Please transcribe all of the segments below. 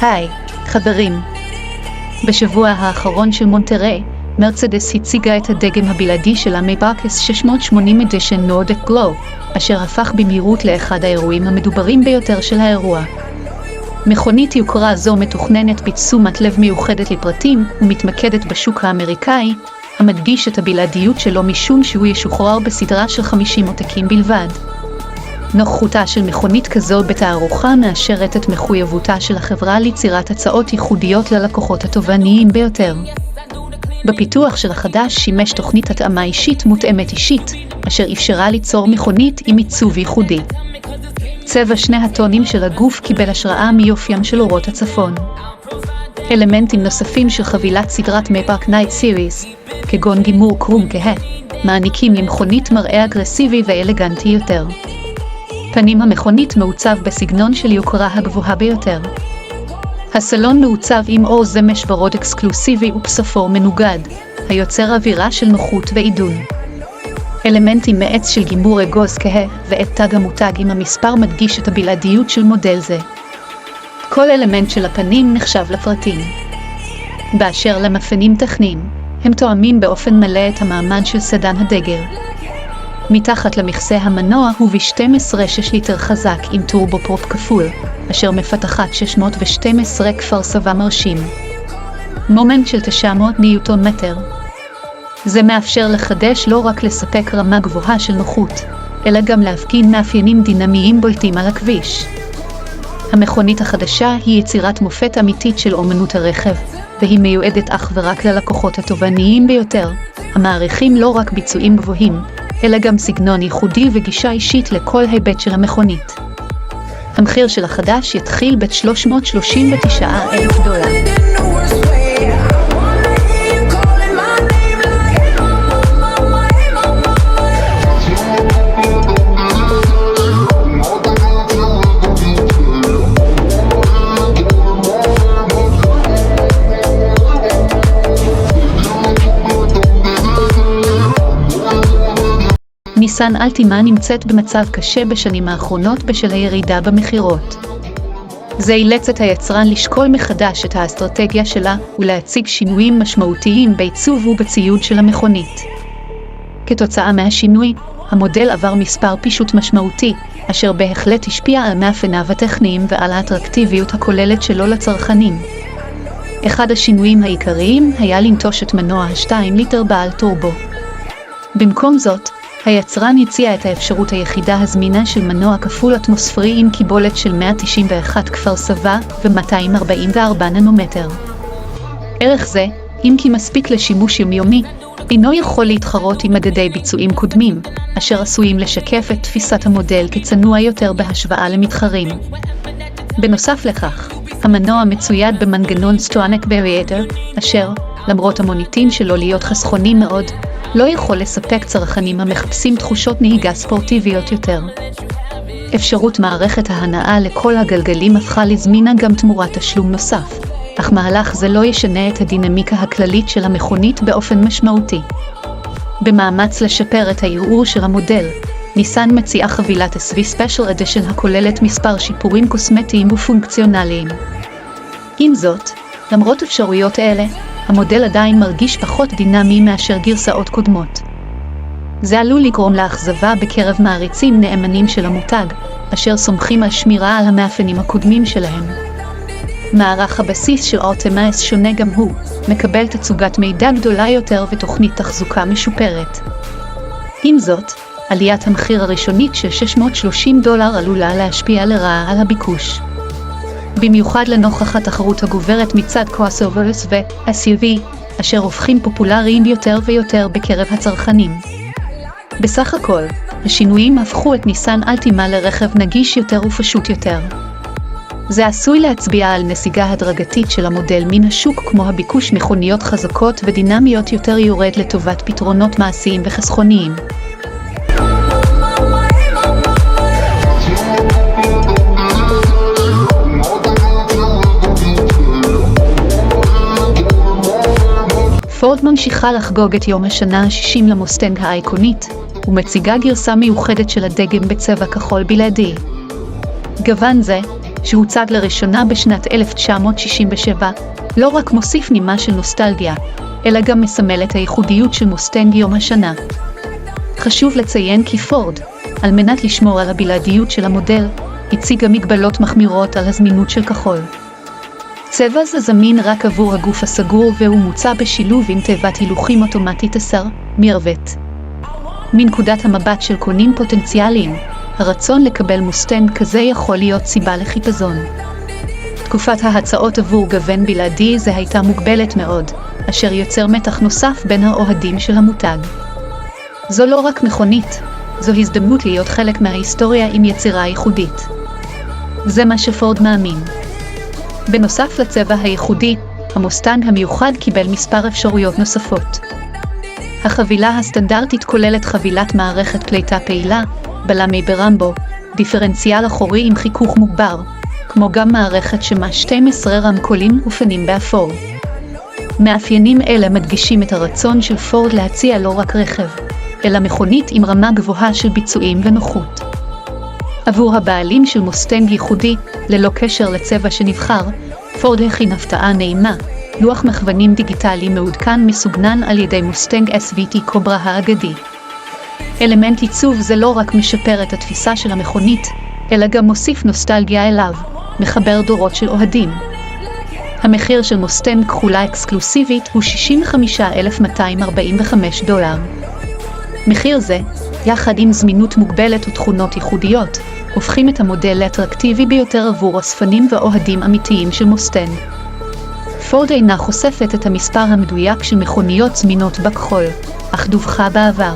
היי, חברים. בשבוע האחרון של מונטריי, מרצדס הציגה את הדגם הבלעדי שלה מייבאק 680 Edition Nordic Glow, אשר הפך במהירות לאחד האירועים המדוברים ביותר של האירוע. מכונית יוקרה זו מתוכננת בתשומת לב מיוחדת לפרטים ומתמקדת בשוק האמריקאי, המדגיש את הבלעדיות שלו משום שהוא ישוחרר בסדרה של 50 עותקים בלבד. נוכחותה של מכונית כזו בתערוכה מאשרת את מחויבותה של החברה ליצירת הצעות ייחודיות ללקוחות התובעניים ביותר. בפיתוח של החדש שימש תוכנית התאמה אישית מותאמת אישית, אשר אפשרה ליצור מכונית עם עיצוב ייחודי. צבע שני הטונים של הגוף קיבל השראה מיופיים של אורות הצפון. אלמנטים נוספים של חבילת סדרת מייבאק נייט סיריס, כגון גימור קרום כהה, מעניקים למכונית מראה אגרסיבי ואלגנטי יותר. פנים המכונית מעוצב בסגנון של יוקרה הגבוהה ביותר. הסלון מעוצב עם אור זמש ורוד אקסקלוסיבי ופספור מנוגד, היוצר אווירה של נוחות ועידון. אלמנטים מעץ של גימור אגוז כהה ואת תג המותג עם המספר מדגיש את הבלעדיות של מודל זה. כל אלמנט של הפנים נחשב לפרטים. באשר למאפיינים טכניים, הם תואמים באופן מלא את המעמד של סדן הדגל. מתחת למכסה המנוע הוא V12 6 ליטר חזק עם טורבופרופ כפול, אשר מפתחת 612 כפר סבא מרשים. מומנט של 900 ניוטון מטר. זה מאפשר לחדש לא רק לספק רמה גבוהה של נוחות, אלא גם להפגין מאפיינים דינמיים בולטים על הכביש. המכונית החדשה היא יצירת מופת אמיתית של אומנות הרכב, והיא מיועדת אך ורק ללקוחות התובעניים ביותר, המעריכים לא רק ביצועים גבוהים, אלא גם סגנון ייחודי וגישה אישית לכל היבט של המכונית. המחיר של החדש יתחיל $339,000. ניסן אלטימה נמצאת במצב קשה בשנים האחרונות בשל הירידה במחירות. זה אילץ את היצרן לשקול מחדש את האסטרטגיה שלה ולהציג שינויים משמעותיים בעיצוב ובציוד של המכונית. כתוצאה מהשינוי, המודל עבר מספר פישוט משמעותי, אשר בהחלט השפיע על מאפייניו הטכניים ועל האטרקטיביות הכוללת שלו לצרכנים. אחד השינויים העיקריים היה לנטוש את מנוע ה-2 ליטר בעל טורבו. במקום זאת, היצרן הציע את האפשרות היחידה הזמינה של מנוע כפול אטמוספרי עם קיבולת של 191 כפר סבא ו-244 ננומטר. ערך זה, אם כי מספיק לשימוש יומיומי, אינו יכול להתחרות עם מדדי ביצועים קודמים, אשר עשויים לשקף את תפיסת המודל כצנוע יותר בהשוואה למתחרים. בנוסף לכך, המנוע מצויד במנגנון סטרונק וריאטר, אשר, למרות המוניטין שלו להיות חסכוני מאוד, לא יכול לספק צרכנים המחפשים תחושות נהיגה ספורטיביות יותר. אפשרות מערכת ההנעה לכל הגלגלים הפכה לזמינה גם תמורת תשלום נוסף, אך מהלך זה לא ישנה את הדינמיקה הכללית של המכונית באופן משמעותי. במאמץ לשפר את הערעור של המודל, ניסן מציעה חבילת SV Special Edition הכוללת מספר שיפורים קוסמטיים ופונקציונליים. עם זאת, למרות אפשרויות אלה, המודל עדיין מרגיש פחות דינמי מאשר גרסאות קודמות. זה עלול לגרום לאכזבה בקרב מעריצים נאמנים של המותג, אשר סומכים על שמירה על המאפיינים הקודמים שלהם. מערך הבסיס של אופטימייז שונה גם הוא, מקבל תצוגת מידע גדולה יותר ותוכנית תחזוקה משופרת. עם זאת, עליית המחיר הראשונית של $630 עלולה להשפיע לרעה על הביקוש. במיוחד לנוכח התחרות הגוברת מצד קרוסוברס ו-SUV, אשר הופכים פופולריים יותר ויותר בקרב הצרכנים. בסך הכל, השינויים הפכו את ניסן אלטימה לרכב נגיש יותר ופשוט יותר. זה עשוי להצביע על נסיגה הדרגתית של המודל מן השוק כמו הביקוש מכוניות חזקות ודינמיות יותר יורד לטובת פתרונות מעשיים וחסכוניים. פורד ממשיכה לחגוג את יום השנה ה-60 למוסטנג האייקונית, ומציגה גרסה מיוחדת של הדגם בצבע כחול בלעדי. גוון זה, שהוצג לראשונה בשנת 1967, לא רק מוסיף נימה של נוסטלגיה, אלא גם מסמל את הייחודיות של מוסטנג יום השנה. חשוב לציין כי פורד, על מנת לשמור על הבלעדיות של המודל, הציגה מגבלות מחמירות על הזמינות של כחול. צבע זה זמין רק עבור הגוף הסגור והוא מוצע בשילוב עם תיבת הילוכים אוטומטית 10, מירבט. מנקודת המבט של קונים פוטנציאליים, הרצון לקבל מוסטנג כזה יכול להיות סיבה לחיפזון. תקופת ההצעות עבור גוון בלעדי זה הייתה מוגבלת מאוד, אשר יוצר מתח נוסף בין האוהדים של המותג. זו לא רק מכונית, זו הזדמנות להיות חלק מההיסטוריה עם יצירה ייחודית. זה מה שפורד מאמין. בנוסף לצבע הייחודי, המוסטנג המיוחד קיבל מספר אפשרויות נוספות. החבילה הסטנדרטית כוללת חבילת מערכת פליטה פעילה, בלמי ברמבו, דיפרנציאל אחורי עם חיכוך מוגבר, כמו גם מערכת שמה 12 רמקולים ופנים באפור. מאפיינים אלה מדגישים את הרצון של פורד להציע לא רק רכב, אלא מכונית עם רמה גבוהה של ביצועים ונוחות. עבור הבעלים של מוסטנג ייחודי, ללא קשר לצבע שנבחר, פורד הכין הפתעה נעימה, לוח מכוונים דיגיטלי מעודכן מסוגנן על ידי מוסטנג SVT קוברה האגדי. אלמנט עיצוב זה לא רק משפר את התפיסה של המכונית, אלא גם מוסיף נוסטלגיה אליו, מחבר דורות של אוהדים. המחיר של מוסטנג כחולה אקסקלוסיבית הוא $65,245. מחיר זה, יחד עם זמינות מוגבלת ותכונות ייחודיות, הופכים את המודל לאטרקטיבי ביותר עבור אספנים ואוהדים אמיתיים של מוסטנג. פורד אינה חושפת את המספר המדויק של מכוניות זמינות בכחול, אך דווחה בעבר.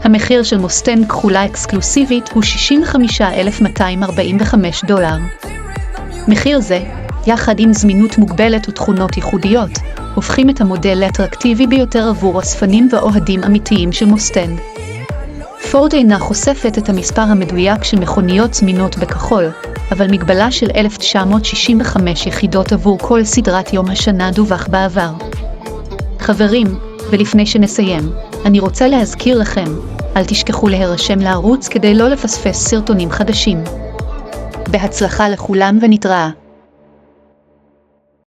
המחיר של מוסטנג כחולה אקסקלוסיבית הוא $65,245. מחיר זה, יחד עם זמינות מוגבלת ותכונות ייחודיות, הופכים את המודל לאטרקטיבי ביותר עבור אספנים ואוהדים אמיתיים של מוסטנג. פורד אינה חושפת את המספר המדויק של מכוניות זמינות בכחול, אבל מגבלה של 1965 יחידות עבור כל סדרת יום השנה דווח בעבר. חברים, ולפני שנסיים, אני רוצה להזכיר לכם, אל תשכחו להירשם לערוץ כדי לא לפספס סרטונים חדשים. בהצלחה לכולם ונתראה.